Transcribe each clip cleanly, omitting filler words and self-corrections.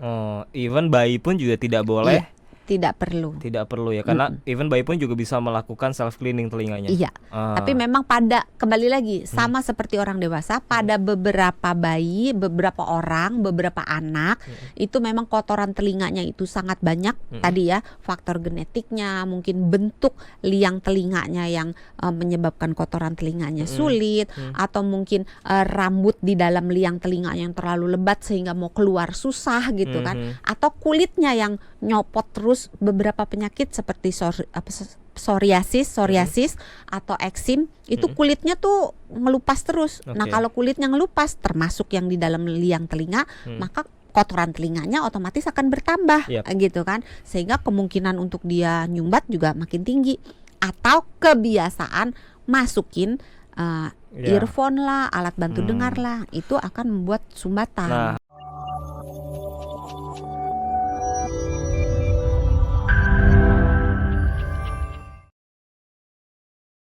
Oh, even bayi pun juga tidak boleh. Iya, tidak perlu. Tidak perlu ya, karena even bayi pun juga bisa melakukan self cleaning telinganya. Iya, tapi memang kembali lagi sama seperti orang dewasa, pada beberapa bayi, beberapa orang, beberapa anak itu memang kotoran telinganya itu sangat banyak. Tadi ya, faktor genetiknya, mungkin bentuk liang telinganya yang menyebabkan kotoran telinganya sulit, atau mungkin rambut di dalam liang telinganya yang terlalu lebat sehingga mau keluar susah gitu kan, atau kulitnya yang nyopot terus. Beberapa penyakit seperti psoriasis atau eksim itu kulitnya tuh ngelupas terus. Nah, kalau kulitnya ngelupas termasuk yang di dalam liang telinga, maka kotoran telinganya otomatis akan bertambah gitu kan, sehingga kemungkinan untuk dia nyumbat juga makin tinggi. Atau kebiasaan masukin earphone lah, alat bantu dengar lah, itu akan membuat sumbatan.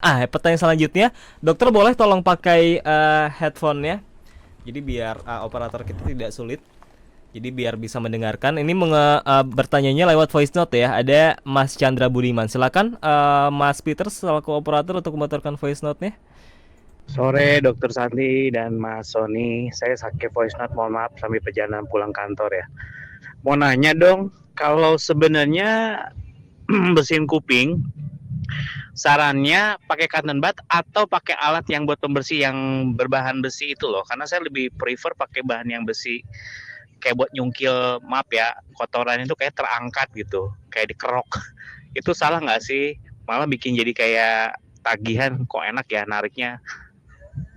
Nah, pertanyaan selanjutnya, dokter boleh tolong pakai headphone-nya, jadi biar operator kita tidak sulit, jadi biar bisa mendengarkan. Ini bertanyanya lewat voice note ya. Ada Mas Chandra Budiman. Silakan Mas Peter selaku operator untuk membacakan voice note-nya. Sore Dokter Santi dan Mas Sony, saya sakit voice note, mohon maaf sambil perjalanan pulang kantor ya. Mau nanya dong, kalau sebenarnya bersihin kuping, sarannya pakai cotton bud atau pakai alat yang buat pembersih yang berbahan besi itu loh? Karena saya lebih prefer pakai bahan yang besi, kayak buat nyungkil, maaf ya, kotoran itu kayak terangkat gitu, kayak dikerok. Itu salah nggak sih? Malah bikin jadi kayak tagihan, kok enak ya nariknya,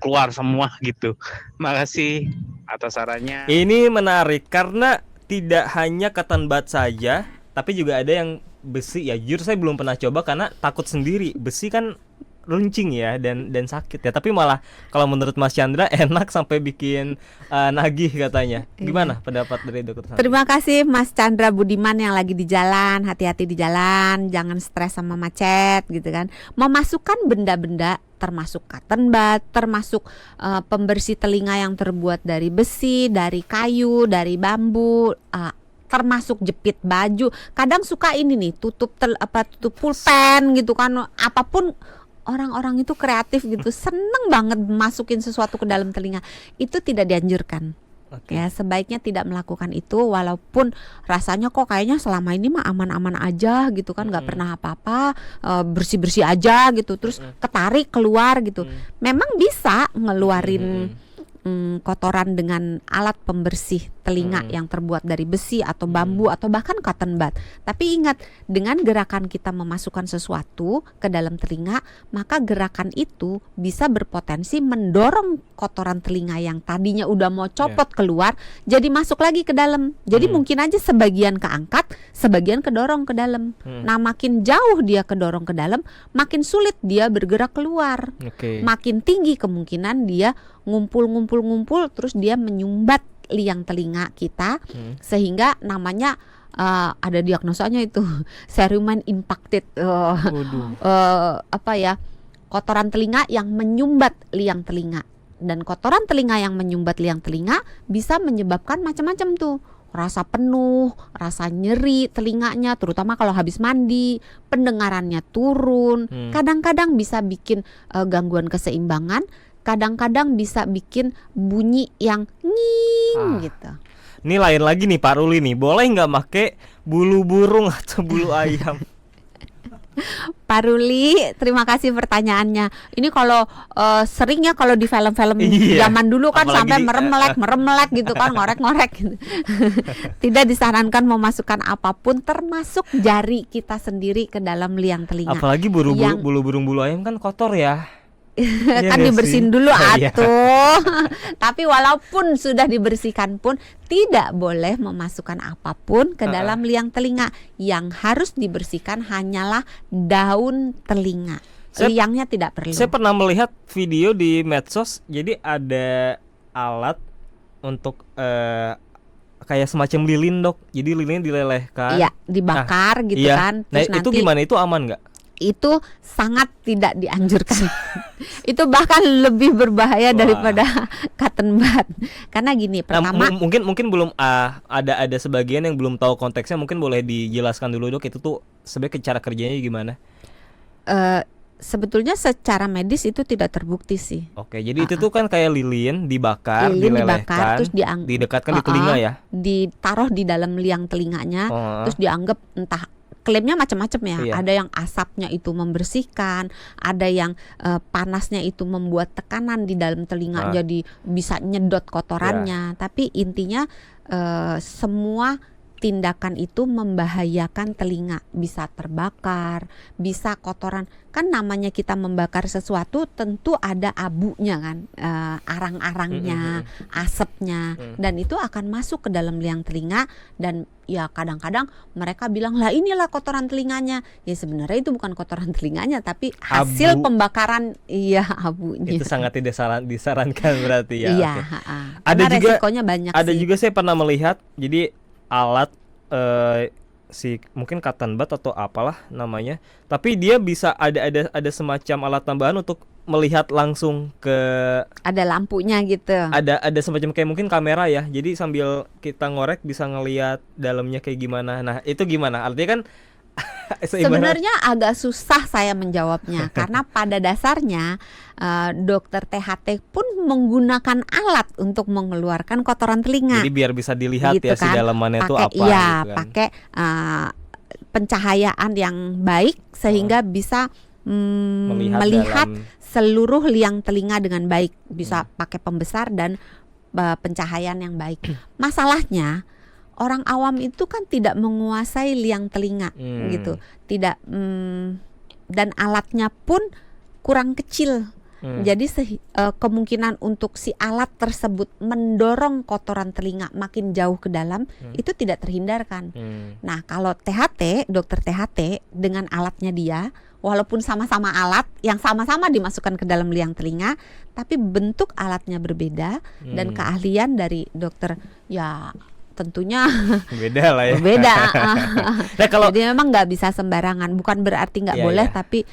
keluar semua gitu. Makasih atas sarannya. Ini menarik karena tidak hanya cotton bud saja, tapi juga ada yang besi ya. Jujur saya belum pernah coba karena takut sendiri. Besi kan runcing ya dan sakit ya. Tapi malah kalau menurut Mas Chandra enak sampai bikin nagih katanya. Gimana pendapat dari dokter Santi? Terima kasih Mas Chandra Budiman yang lagi di jalan. Hati-hati di jalan, jangan stres sama macet gitu kan. Memasukkan benda-benda termasuk cotton bud, termasuk pembersih telinga yang terbuat dari besi, dari kayu, dari bambu, termasuk jepit baju. Kadang suka ini nih, tutup pulpen gitu kan. Apapun, orang-orang itu kreatif gitu, seneng banget masukin sesuatu ke dalam telinga. Itu tidak dianjurkan. Ya, sebaiknya tidak melakukan itu, walaupun rasanya kok kayaknya selama ini mah aman-aman aja gitu kan, nggak pernah apa-apa, bersih-bersih aja gitu, terus ketarik keluar gitu. Memang bisa ngeluarin kotoran dengan alat pembersih telinga yang terbuat dari besi atau bambu atau bahkan cotton bud. Tapi ingat, dengan gerakan kita memasukkan sesuatu ke dalam telinga, maka gerakan itu bisa berpotensi mendorong kotoran telinga yang tadinya udah mau copot keluar jadi masuk lagi ke dalam. Jadi mungkin aja sebagian keangkat, sebagian kedorong ke dalam. Nah, makin jauh dia kedorong ke dalam, makin sulit dia bergerak keluar. Makin tinggi kemungkinan dia ngumpul terus dia menyumbat liang telinga kita, sehingga namanya ada diagnosanya itu cerumen impacted, kotoran telinga yang menyumbat liang telinga. Dan kotoran telinga yang menyumbat liang telinga bisa menyebabkan macam-macam tuh, rasa penuh, rasa nyeri telinganya, terutama kalau habis mandi, pendengarannya turun, kadang-kadang bisa bikin gangguan keseimbangan, kadang-kadang bisa bikin bunyi yang nging gitu. Ini lain lagi nih Pak Ruli nih, boleh nggak pakai bulu burung atau bulu ayam? Pak Ruli, terima kasih pertanyaannya. Ini kalau sering ya kalau di film-film zaman dulu kan, sampai meremelek gitu kan, ngorek-ngorek gitu. Tidak disarankan memasukkan apapun termasuk jari kita sendiri ke dalam liang telinga. Apalagi bulu burung bulu ayam kan kotor ya. Kan dibersihin dulu atuh. Tapi walaupun sudah dibersihkan pun tidak boleh memasukkan apapun ke dalam liang telinga. Yang harus dibersihkan hanyalah daun telinga. Liangnya tidak perlu. Saya pernah melihat video di medsos. Jadi ada alat untuk kayak semacam lilin, Dok. Jadi lilinnya dilelehkan. Iya, dibakar gitu kan. Terus nanti, itu gimana? Itu aman nggak? itu sangat tidak dianjurkan. Itu bahkan lebih berbahaya daripada cotton bud. Karena gini, pertama mungkin belum ada sebagian yang belum tahu konteksnya, mungkin boleh dijelaskan dulu Dok, itu tuh sebenarnya cara kerjanya gimana? Sebetulnya secara medis itu tidak terbukti sih. Oke, jadi itu tuh kan kayak lilin dibakar, dilelehkan, terus didekatkan di telinga ya. Ditaruh di dalam liang telinganya, terus dianggap entah klaimnya macam-macam ya. Iya. Ada yang asapnya itu membersihkan, ada yang panasnya itu membuat tekanan di dalam telinga jadi bisa nyedot kotorannya. Tapi intinya semua tindakan itu membahayakan telinga, bisa terbakar, bisa kotoran. Kan namanya kita membakar sesuatu tentu ada abunya kan, arang-arangnya, asapnya, dan itu akan masuk ke dalam liang telinga. Dan ya kadang-kadang mereka bilang lah inilah kotoran telinganya. Ya sebenarnya itu bukan kotoran telinganya, tapi hasil pembakaran abunya. Itu sangat tidak disarankan berarti ya. Iya. Okay. Ada juga resikonya banyak ada sih. juga saya pernah melihat, jadi alat mungkin cotton bud atau apalah namanya, tapi dia bisa ada semacam alat tambahan untuk melihat langsung ke, ada lampunya gitu. Ada semacam kayak mungkin kamera ya. Jadi sambil kita ngorek bisa ngelihat dalamnya kayak gimana. Nah, itu gimana? Artinya kan sebenarnya agak susah saya menjawabnya karena pada dasarnya dokter THT pun menggunakan alat untuk mengeluarkan kotoran telinga. Jadi biar bisa dilihat gitu ya kan? Si dalamannya itu apa Iya, gitu kan? Pakai pencahayaan yang baik sehingga bisa melihat seluruh liang telinga dengan baik. Bisa pakai pembesar dan pencahayaan yang baik. Masalahnya orang awam itu kan tidak menguasai liang telinga gitu, tidak dan alatnya pun kurang kecil. Jadi kemungkinan untuk si alat tersebut mendorong kotoran telinga makin jauh ke dalam itu tidak terhindarkan. Nah, kalau THT, dokter THT dengan alatnya dia, walaupun sama-sama alat yang sama-sama dimasukkan ke dalam liang telinga, tapi bentuk alatnya berbeda dan keahlian dari dokter ya tentunya beda lah ya. Beda. Nah, jadi memang nggak bisa sembarangan. Bukan berarti nggak boleh, tapi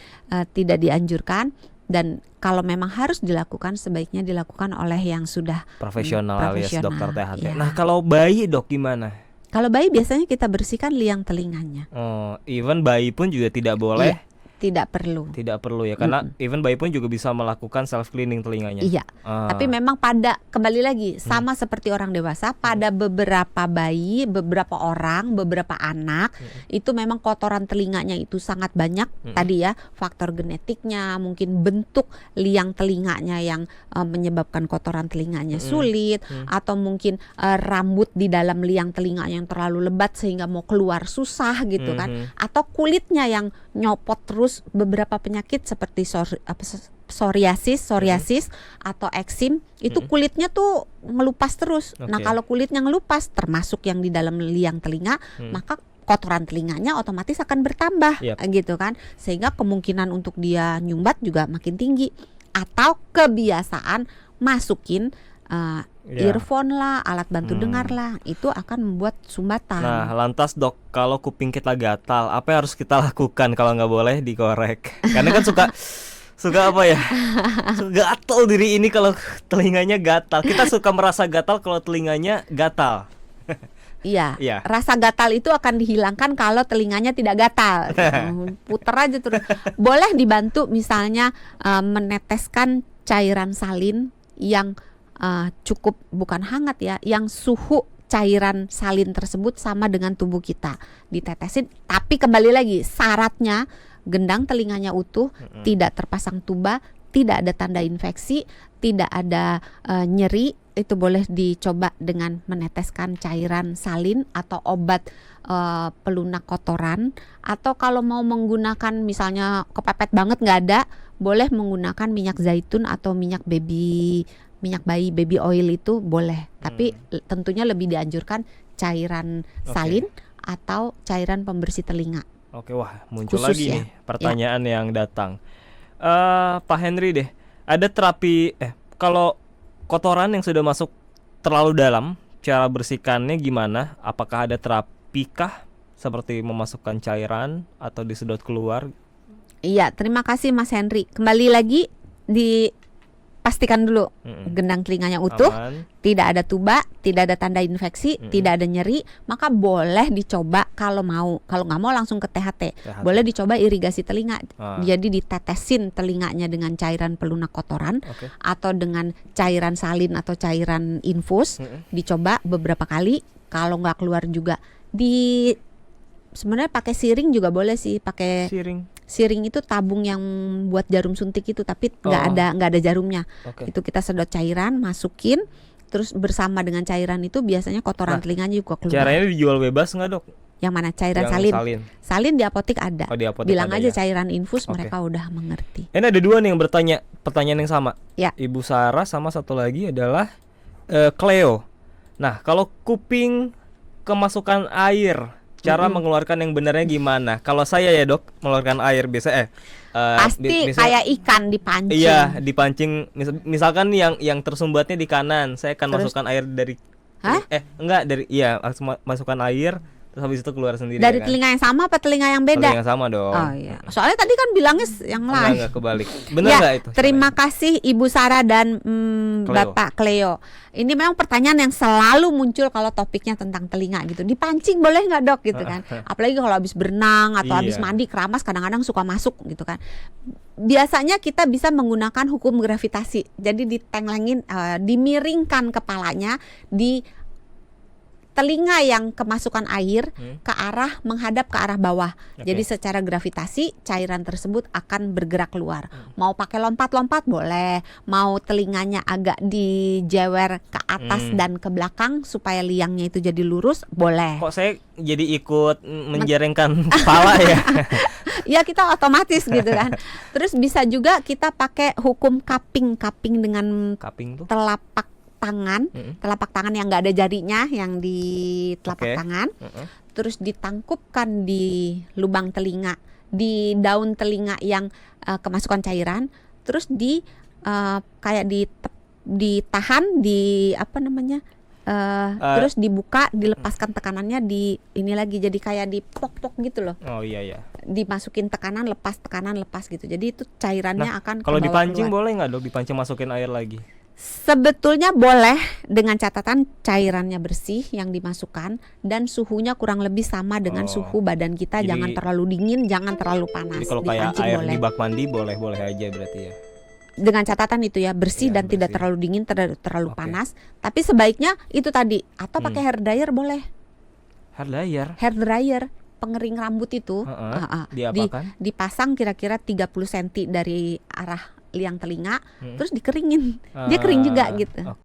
tidak dianjurkan. Dan kalau memang harus dilakukan, sebaiknya dilakukan oleh yang sudah profesional alias dokter THT. Ya. Nah, kalau bayi Dok gimana? Kalau bayi biasanya kita bersihkan liang telinganya. Oh, even bayi pun juga tidak boleh. Iya. Tidak perlu ya, karena even bayi pun juga bisa melakukan self cleaning telinganya. Iya. Tapi memang kembali lagi sama seperti orang dewasa, pada beberapa bayi, beberapa orang, beberapa anak itu memang kotoran telinganya itu sangat banyak. Tadi ya, faktor genetiknya, mungkin bentuk liang telinganya yang menyebabkan kotoran telinganya sulit, atau mungkin rambut di dalam liang telinganya yang terlalu lebat sehingga mau keluar susah gitu kan, atau kulitnya yang nyopot terus. Beberapa penyakit seperti psoriasis atau eksim itu kulitnya tuh ngelupas terus. Nah, kalau kulitnya ngelupas termasuk yang di dalam liang telinga, maka kotoran telinganya otomatis akan bertambah gitu kan, sehingga kemungkinan untuk dia nyumbat juga makin tinggi. Atau kebiasaan masukin earphone lah, alat bantu dengar lah, itu akan membuat sumbatan. Nah, lantas Dok, kalau kuping kita gatal, apa yang harus kita lakukan kalau nggak boleh dikorek? Karena kan suka apa ya? Suka gatal diri ini kalau telinganya gatal. Kita suka merasa gatal kalau telinganya gatal. Iya, rasa gatal itu akan dihilangkan kalau telinganya tidak gatal. Puter aja terus. Boleh dibantu misalnya meneteskan cairan salin yang cukup, bukan hangat ya, yang suhu cairan salin tersebut sama dengan tubuh kita, ditetesin. Tapi kembali lagi, syaratnya gendang telinganya utuh, tidak terpasang tuba, tidak ada tanda infeksi, tidak ada nyeri. Itu boleh dicoba dengan meneteskan cairan salin atau obat pelunak kotoran. Atau kalau mau menggunakan misalnya kepepet banget nggak ada, boleh menggunakan minyak zaitun atau minyak bayi, baby oil itu boleh. Tapi tentunya lebih dianjurkan cairan salin atau cairan pembersih telinga. Oke, wah muncul Khusus lagi ya. nih pertanyaan yang datang. Pak Henry deh, ada terapi kalau kotoran yang sudah masuk terlalu dalam, cara bersihkannya gimana? Apakah ada terapi kah? Seperti memasukkan cairan atau disedot keluar? Iya, terima kasih Mas Henry. Kembali lagi dipastikan dulu gendang telinganya utuh, Aman. tidak ada tuba, tidak ada tanda infeksi, tidak ada nyeri, maka boleh dicoba kalau mau. Kalau nggak mau langsung ke THT. Boleh dicoba irigasi telinga. Jadi ditetesin telinganya dengan cairan pelunak kotoran Oke. atau dengan cairan salin atau cairan infus. Dicoba beberapa kali. Kalau nggak keluar juga sebenarnya pakai siring juga boleh sih, pakai siring itu tabung yang buat jarum suntik itu, tapi nggak ada jarumnya. Oke. Itu kita sedot cairan, masukin, terus bersama dengan cairan itu biasanya kotoran telinganya juga keluar. Caranya dijual bebas nggak, Dok? Yang mana? Cairan Yang salin. salin. Salin di apotek ada. Oh, di apotek Bilang ada aja ya? cairan infus, Oke. mereka udah mengerti. Ini ada dua nih yang bertanya pertanyaan yang sama. Ya. Ibu Sarah sama satu lagi adalah Cleo. Nah, kalau kuping kemasukan air, cara mengeluarkan yang benarnya gimana? Kalau saya ya, Dok, mengeluarkan air biasa Pasti kayak ikan dipancing. Iya, dipancing. Misalkan yang tersumbatnya di kanan, saya akan masukkan air dari Hah? Enggak, dari masukkan air terus habis itu keluar sendiri Dari ya kan? telinga yang sama apa telinga yang beda? Telinga yang sama dong. Oh iya. Soalnya tadi kan bilangnya yang lain. Enggak kebalik. Benar Ya, enggak itu? terima kasih Ibu Sarah dan Bapak Cleo. Ini memang pertanyaan yang selalu muncul kalau topiknya tentang telinga gitu. Dipancing boleh nggak, Dok, gitu kan? Apalagi kalau habis berenang atau habis Iya. mandi keramas, kadang-kadang suka masuk gitu kan. Biasanya kita bisa menggunakan hukum gravitasi. Jadi ditenglengin, dimiringkan kepalanya di telinga yang kemasukan air ke arah menghadap ke arah bawah. Jadi secara gravitasi cairan tersebut akan bergerak keluar. Mau pakai lompat-lompat boleh, mau telinganya agak dijewer ke atas dan ke belakang supaya liangnya itu jadi lurus boleh. Kok saya jadi ikut menjerengkan kepala ya? Ya kita otomatis gitu kan. Terus bisa juga kita pakai hukum cupping dengan Cupping tuh. telapak tangan yang nggak ada jarinya, yang di telapak tangan, terus ditangkupkan di lubang telinga, di daun telinga yang kemasukan cairan, terus kayak ditahan di apa namanya, terus dibuka, dilepaskan tekanannya, di ini lagi jadi kayak dipok-pok gitu loh. Oh iya. Dimasukin tekanan lepas gitu. Jadi itu cairannya akan Kalau kebawa dipancing keluar. boleh nggak, Dok? Dipancing masukin air lagi? Sebetulnya boleh dengan catatan cairannya bersih yang dimasukkan dan suhunya kurang lebih sama dengan suhu badan kita. Jadi- jangan terlalu dingin, jangan terlalu panas. Jadi kalau kayak Dipancing air boleh. di bak mandi boleh aja berarti ya. Dengan catatan itu ya, bersih Ya, dan tidak bersih. terlalu dingin, terlalu Oke. panas. Tapi sebaiknya itu tadi, atau pakai hair dryer boleh. Hair dryer. Hair dryer pengering rambut itu Diapakan? dipasang kira-kira 30 cm dari arah liang telinga, terus dikeringin. Dia kering juga gitu.